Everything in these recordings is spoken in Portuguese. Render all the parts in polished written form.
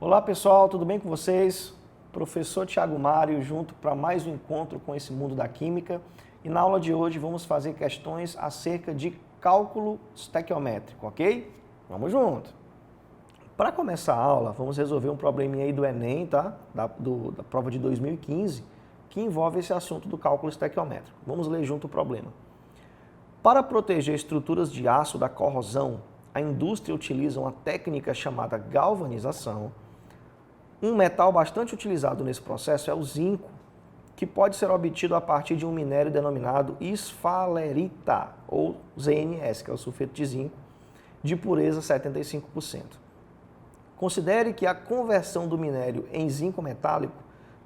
Olá pessoal, tudo bem com vocês? Professor Thiago Mário, junto para mais um encontro com esse mundo da química. E na aula de hoje vamos fazer questões acerca de cálculo estequiométrico, ok? Vamos junto! Para começar a aula, vamos resolver um probleminha aí do Enem, tá? Da prova de 2015, que envolve esse assunto do cálculo estequiométrico. Vamos ler junto o problema. Para proteger estruturas de aço da corrosão, a indústria utiliza uma técnica chamada galvanização. Um metal bastante utilizado nesse processo é o zinco, que pode ser obtido a partir de um minério denominado esfalerita, ou ZNS, que é o sulfeto de zinco, de pureza 75%. Considere que a conversão do minério em zinco metálico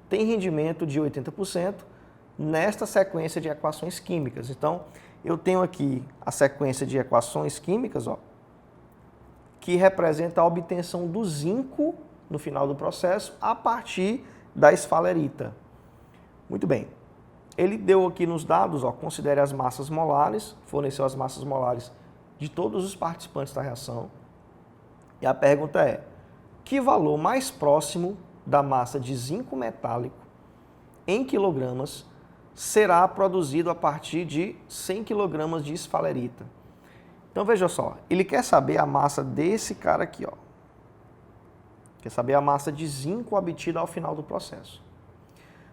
tem rendimento de 80% nesta sequência de equações químicas. Então, eu tenho aqui a sequência de equações químicas, ó, que representa a obtenção do zinco no final do processo a partir da esfalerita. Muito bem. Ele deu aqui nos dados, ó, considere as massas molares, forneceu as massas molares de todos os participantes da reação. E a pergunta é: que valor mais próximo da massa de zinco metálico em quilogramas será produzido a partir de 100 kg de esfalerita? Então veja só, ele quer saber a massa desse cara aqui, ó. Quer saber a massa de zinco obtida ao final do processo.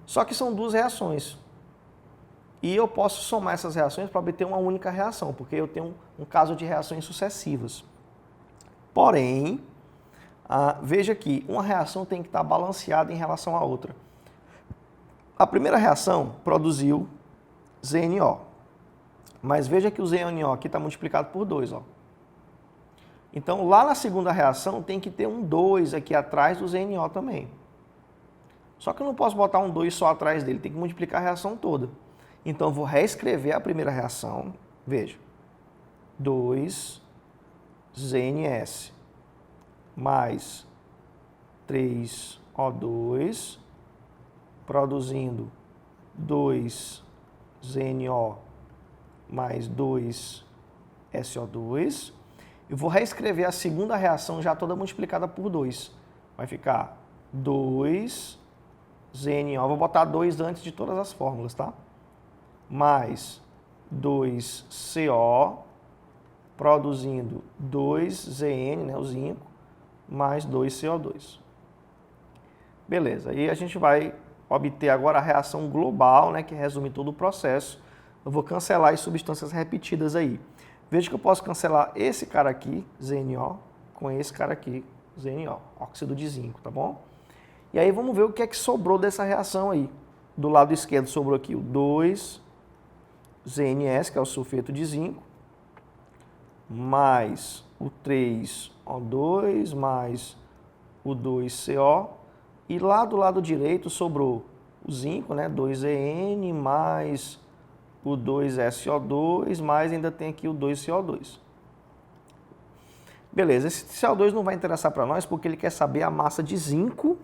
Só que são duas reações. E eu posso somar essas reações para obter uma única reação, porque eu tenho um caso de reações sucessivas. Porém, veja que uma reação tem que estar balanceada em relação à outra. A primeira reação produziu ZNO. Mas veja que o ZNO aqui está multiplicado por 2. Ó. Então, lá na segunda reação, tem que ter um 2 aqui atrás do ZNO também. Só que eu não posso botar um 2 só atrás dele, tem que multiplicar a reação toda. Então, eu vou reescrever a primeira reação. Veja, 2 ZNS mais 3O2, produzindo 2 ZNO mais 2 SO2. Eu vou reescrever a segunda reação já toda multiplicada por 2. Vai ficar 2 ZNO, vou botar 2 antes de todas as fórmulas, tá? Mais 2 CO, produzindo 2 ZN, né, o zinco, mais 2 CO2. Beleza, e a gente vai obter agora a reação global, né, que resume todo o processo. Eu vou cancelar as substâncias repetidas aí. Veja que eu posso cancelar esse cara aqui, ZNO, com esse cara aqui, ZNO, óxido de zinco, tá bom? E aí vamos ver o que é que sobrou dessa reação aí. Do lado esquerdo sobrou aqui o 2 ZNS, que é o sulfeto de zinco, mais o 3O2, mais o 2CO. E lá do lado direito sobrou o zinco, né, 2ZN, mais o 2SO2, mas ainda tem aqui o 2CO2. Beleza, esse CO2 não vai interessar para nós porque ele quer saber a massa de zinco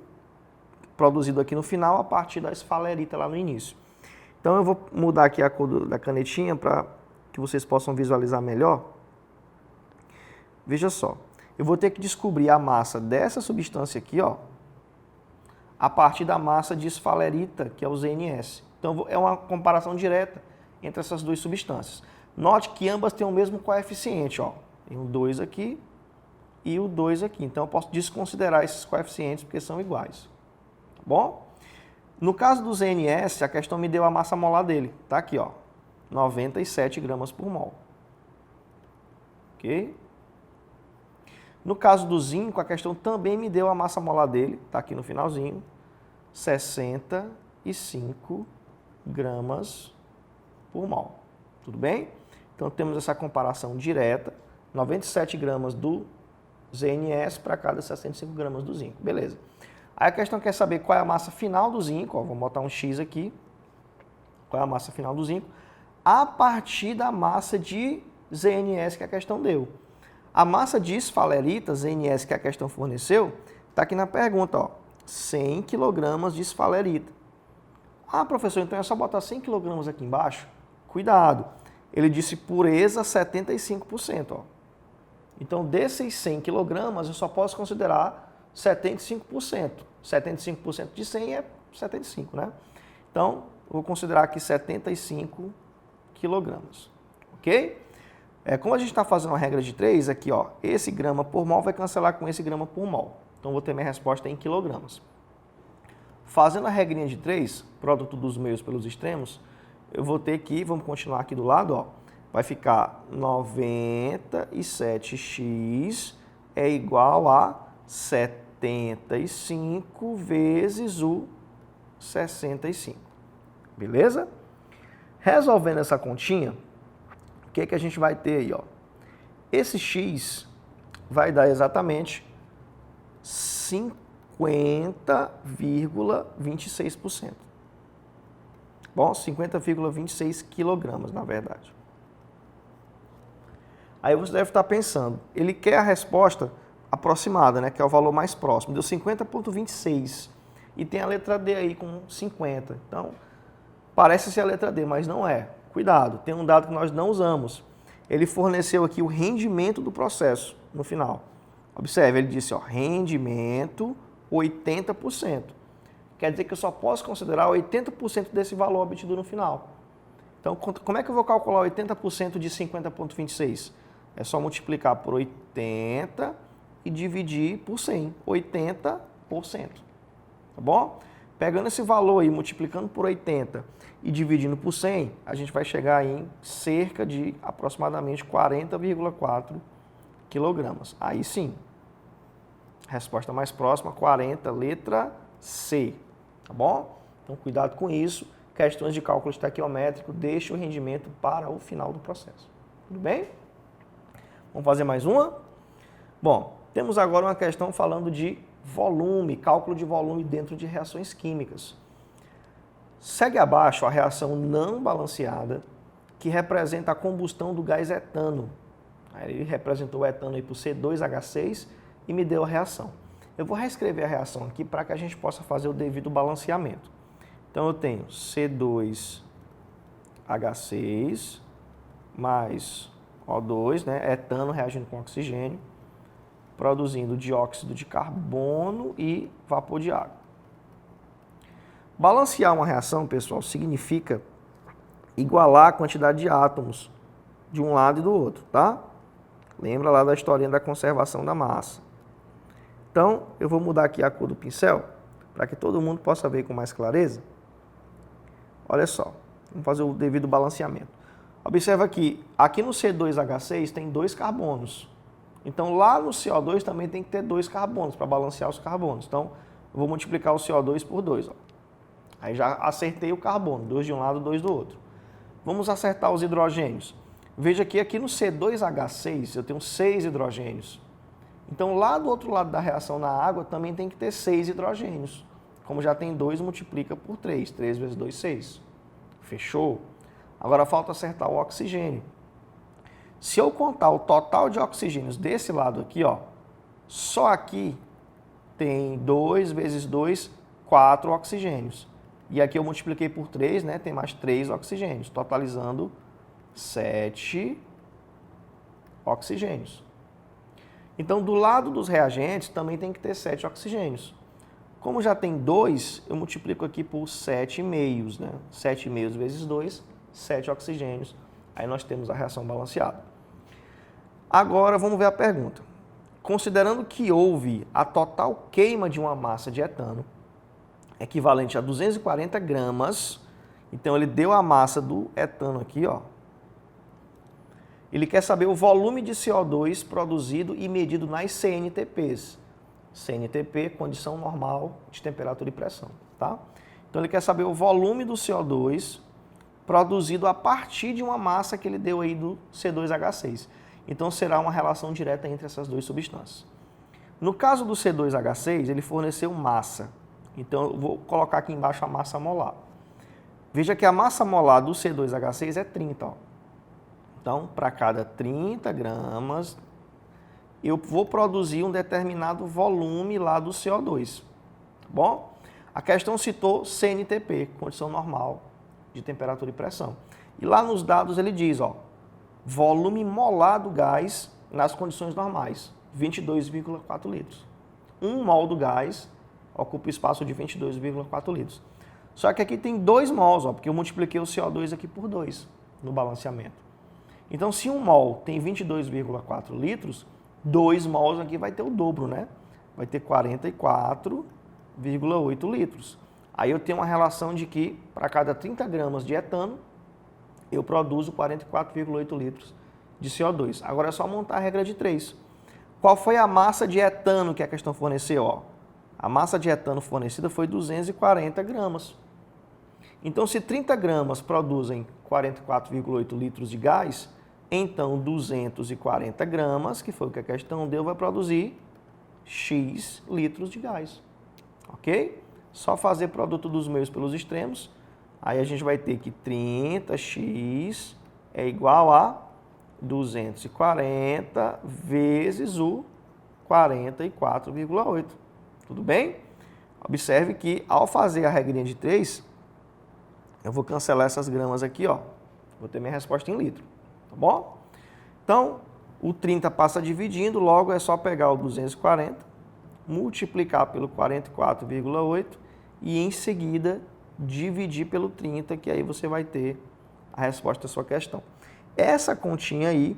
produzido aqui no final a partir da esfalerita lá no início. Então eu vou mudar aqui a cor da canetinha para que vocês possam visualizar melhor. Veja só, eu vou ter que descobrir a massa dessa substância aqui, ó, a partir da massa de esfalerita, que é o ZNS. Então é uma comparação direta entre essas duas substâncias. Note que ambas têm o mesmo coeficiente, ó. Tem o 2 aqui e o 2 aqui. Então eu posso desconsiderar esses coeficientes porque são iguais. Tá bom? No caso do ZNS, a questão me deu a massa molar dele. Tá aqui, ó. 97 gramas por mol. Ok? No caso do zinco, a questão também me deu a massa molar dele. Tá aqui no finalzinho. 65 gramas por mol. Tudo bem? Então temos essa comparação direta, 97 gramas do ZNS para cada 65 gramas do zinco. Beleza. Aí a questão quer saber qual é a massa final do zinco, ó, vou botar um X aqui, qual é a massa final do zinco, a partir da massa de ZNS que a questão deu. A massa de esfalerita, ZNS, que a questão forneceu, está aqui na pergunta, ó, 100 kg de esfalerita. Ah, professor, então é só botar 100 kg aqui embaixo? Cuidado, ele disse pureza 75%. Ó. Então, desses 100 kg, eu só posso considerar 75%. 75% de 100 é 75, né? Então, eu vou considerar aqui 75 quilogramas, ok? Como a gente está fazendo uma regra de 3, aqui, ó, esse grama por mol vai cancelar com esse grama por mol. Então, vou ter minha resposta em quilogramas. Fazendo a regrinha de 3, produto dos meios pelos extremos, eu vou ter que, vamos continuar aqui do lado, ó, vai ficar 97x é igual a 75 vezes o 65. Beleza? Resolvendo essa continha, o que a gente vai ter aí, ó? Esse x vai dar exatamente 50,26%. Bom, 50,26 quilogramas, na verdade. Aí você deve estar pensando, ele quer a resposta aproximada, né, que é o valor mais próximo. Deu 50,26 e tem a letra D aí com 50. Então, parece ser a letra D, mas não é. Cuidado, tem um dado que nós não usamos. Ele forneceu aqui o rendimento do processo no final. Observe, ele disse, ó, rendimento 80%. Quer dizer que eu só posso considerar 80% desse valor obtido no final. Então, como é que eu vou calcular 80% de 50,26? É só multiplicar por 80 e dividir por 100. 80%. Tá bom? Pegando esse valor aí, multiplicando por 80 e dividindo por 100, a gente vai chegar em cerca de aproximadamente 40,4 quilogramas. Aí sim, resposta mais próxima, 40, letra C. Tá bom? Então, cuidado com isso. Questões de cálculo estequiométrico, deixe o rendimento para o final do processo. Tudo bem? Vamos fazer mais uma? Bom, temos agora uma questão falando de volume, cálculo de volume dentro de reações químicas. Segue abaixo a reação não balanceada, que representa a combustão do gás etano. Ele representou o etano aí por C2H6 e me deu a reação. Eu vou reescrever a reação aqui para que a gente possa fazer o devido balanceamento. Então, eu tenho C2H6 mais O2, né, etano reagindo com oxigênio, produzindo dióxido de carbono e vapor de água. Balancear uma reação, pessoal, significa igualar a quantidade de átomos de um lado e do outro, tá? Lembra lá da historinha da conservação da massa. Então, eu vou mudar aqui a cor do pincel, para que todo mundo possa ver com mais clareza. Olha só, vamos fazer o devido balanceamento. Observa que aqui no C2H6 tem 2 carbonos. Então, lá no CO2 também tem que ter 2 carbonos, para balancear os carbonos. Então, eu vou multiplicar o CO2 por 2. Ó. Aí já acertei o carbono, 2 de um lado, 2 do outro. Vamos acertar os hidrogênios. Veja que aqui no C2H6 eu tenho 6 hidrogênios. Então, lá do outro lado da reação na água também tem que ter 6 hidrogênios. Como já tem 2, multiplica por 3. 3 vezes 2, 6. Fechou? Agora falta acertar o oxigênio. Se eu contar o total de oxigênios desse lado aqui, ó, só aqui tem 2 vezes 2, 4 oxigênios. E aqui eu multipliquei por 3, né? Tem mais 3 oxigênios, totalizando 7 oxigênios. Então, do lado dos reagentes, também tem que ter 7 oxigênios. Como já tem 2, eu multiplico aqui por 7,5, né? 7,5 vezes 2, 7 oxigênios. Aí nós temos a reação balanceada. Agora, vamos ver a pergunta. Considerando que houve a total queima de uma massa de etano, equivalente a 240 gramas, então ele deu a massa do etano aqui, ó. Ele quer saber o volume de CO2 produzido e medido nas CNTPs. CNTP, condição normal de temperatura e pressão, tá? Então ele quer saber o volume do CO2 produzido a partir de uma massa que ele deu aí do C2H6. Então será uma relação direta entre essas duas substâncias. No caso do C2H6, ele forneceu massa. Então eu vou colocar aqui embaixo a massa molar. Veja que a massa molar do C2H6 é 30, ó. Então, para cada 30 gramas, eu vou produzir um determinado volume lá do CO2. Tá bom? A questão citou CNTP, condição normal de temperatura e pressão. E lá nos dados ele diz, ó, volume molar do gás nas condições normais, 22,4 litros. 1 mol do gás ocupa o espaço de 22,4 litros. Só que aqui tem 2 mols, ó, porque eu multipliquei o CO2 aqui por 2 no balanceamento. Então, se 1 mol tem 22,4 litros, 2 mols aqui vai ter o dobro, né? Vai ter 44,8 litros. Aí eu tenho uma relação de que, para cada 30 gramas de etano, eu produzo 44,8 litros de CO2. Agora é só montar a regra de 3. Qual foi a massa de etano que a questão forneceu? Ó, a massa de etano fornecida foi 240 gramas. Então, se 30 gramas produzem 44,8 litros de gás, então 240 gramas, que foi o que a questão deu, vai produzir X litros de gás. Ok? Só fazer produto dos meios pelos extremos. Aí a gente vai ter que 30x é igual a 240 vezes o 44,8. Tudo bem? Observe que ao fazer a regrinha de 3, eu vou cancelar essas gramas aqui, ó. Vou ter minha resposta em litro, tá bom? Então, o 30 passa dividindo, logo é só pegar o 240, multiplicar pelo 44,8 e em seguida dividir pelo 30, que aí você vai ter a resposta da sua questão. Essa continha aí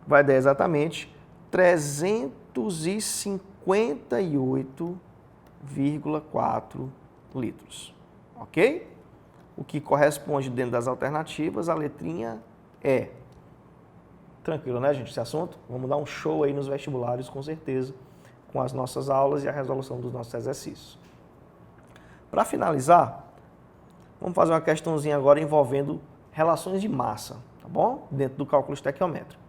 vai dar exatamente 358,4 litros, ok? O que corresponde dentro das alternativas, a letrinha E. Tranquilo, né, gente, esse assunto? Vamos dar um show aí nos vestibulares, com certeza, com as nossas aulas e a resolução dos nossos exercícios. Para finalizar, vamos fazer uma questãozinha agora envolvendo relações de massa, tá bom? Dentro do cálculo estequiométrico.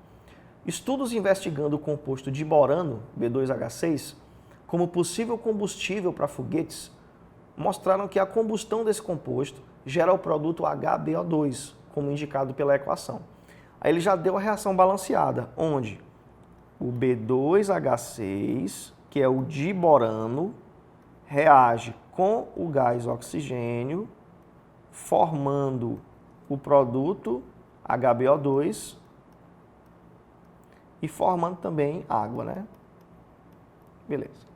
Estudos investigando o composto diborano, B2H6, como possível combustível para foguetes, mostraram que a combustão desse composto gera o produto HBO2, como indicado pela equação. Aí ele já deu a reação balanceada, onde o B2H6, que é o diborano, reage com o gás oxigênio, formando o produto HBO2 e formando também água, né? Beleza.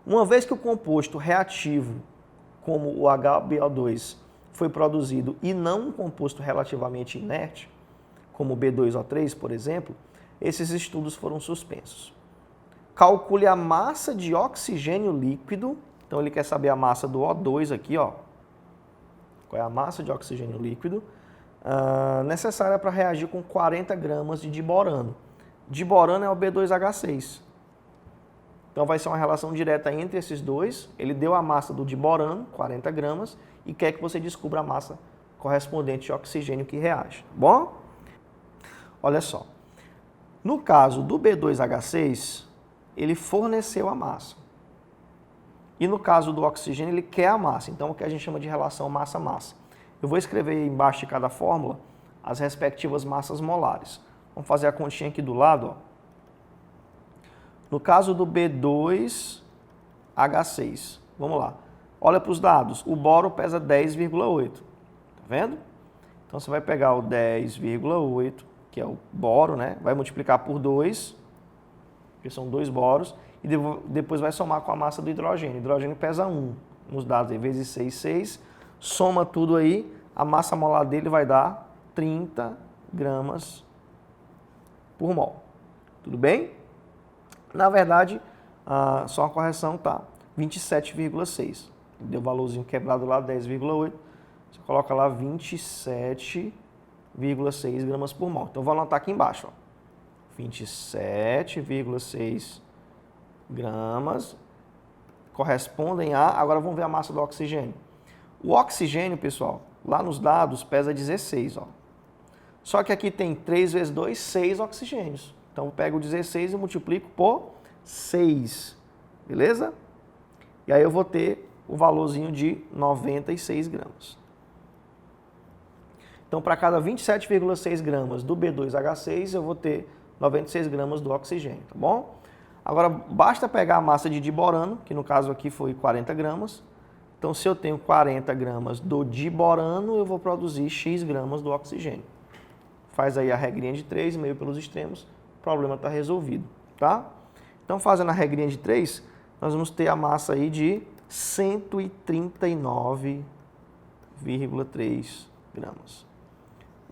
Uma vez que o composto reativo, como o HBO2, foi produzido e não um composto relativamente inerte, como o B2O3, por exemplo, esses estudos foram suspensos. Calcule a massa de oxigênio líquido. Então, ele quer saber a massa do O2 aqui, ó. Qual é a massa de oxigênio líquido necessária para reagir com 40 gramas de diborano. Diborano é o B2H6. Então, vai ser uma relação direta entre esses dois. Ele deu a massa do diborano, 40 gramas, e quer que você descubra a massa correspondente de oxigênio que reage. Tá bom? Olha só. No caso do B2H6, ele forneceu a massa. E no caso do oxigênio, ele quer a massa. Então, o que a gente chama de relação massa-massa. Eu vou escrever embaixo de cada fórmula as respectivas massas molares. Vamos fazer a continha aqui do lado, ó. No caso do B2H6, vamos lá. Olha para os dados. O boro pesa 10,8. Tá vendo? Então, você vai pegar o 10,8, que é o boro, né? Vai multiplicar por 2, porque são 2 boros, e depois vai somar com a massa do hidrogênio. O hidrogênio pesa 1 nos dados aí, vezes 6, soma tudo aí, a massa molar dele vai dar 30 gramas por mol. Tudo bem? Na verdade, só uma correção, tá? 27,6. Deu valorzinho quebrado lá, 10,8. Você coloca lá 27,6 gramas por mol. Então, vou anotar aqui embaixo, ó. 27,6 gramas correspondem a... Agora, vamos ver a massa do oxigênio. O oxigênio, pessoal, lá nos dados, pesa 16, ó. Só que aqui tem 3 vezes 2, 6 oxigênios. Então, eu pego o 16 e multiplico por 6, beleza? E aí eu vou ter o valorzinho de 96 gramas. Então, para cada 27,6 gramas do B2H6, eu vou ter 96 gramas do oxigênio, tá bom? Agora, basta pegar a massa de diborano, que no caso aqui foi 40 gramas. Então, se eu tenho 40 gramas do diborano, eu vou produzir X gramas do oxigênio. Faz aí a regrinha de 3, meio pelos extremos, o problema está resolvido, tá? Então, fazendo a regrinha de 3, nós vamos ter a massa aí de 139,3 gramas.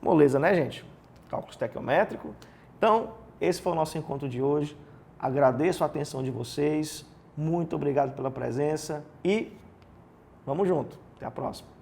Moleza, né, gente? Cálculo estequiométrico. Então, esse foi o nosso encontro de hoje. Agradeço a atenção de vocês. Muito obrigado pela presença e vamos junto. Até a próxima.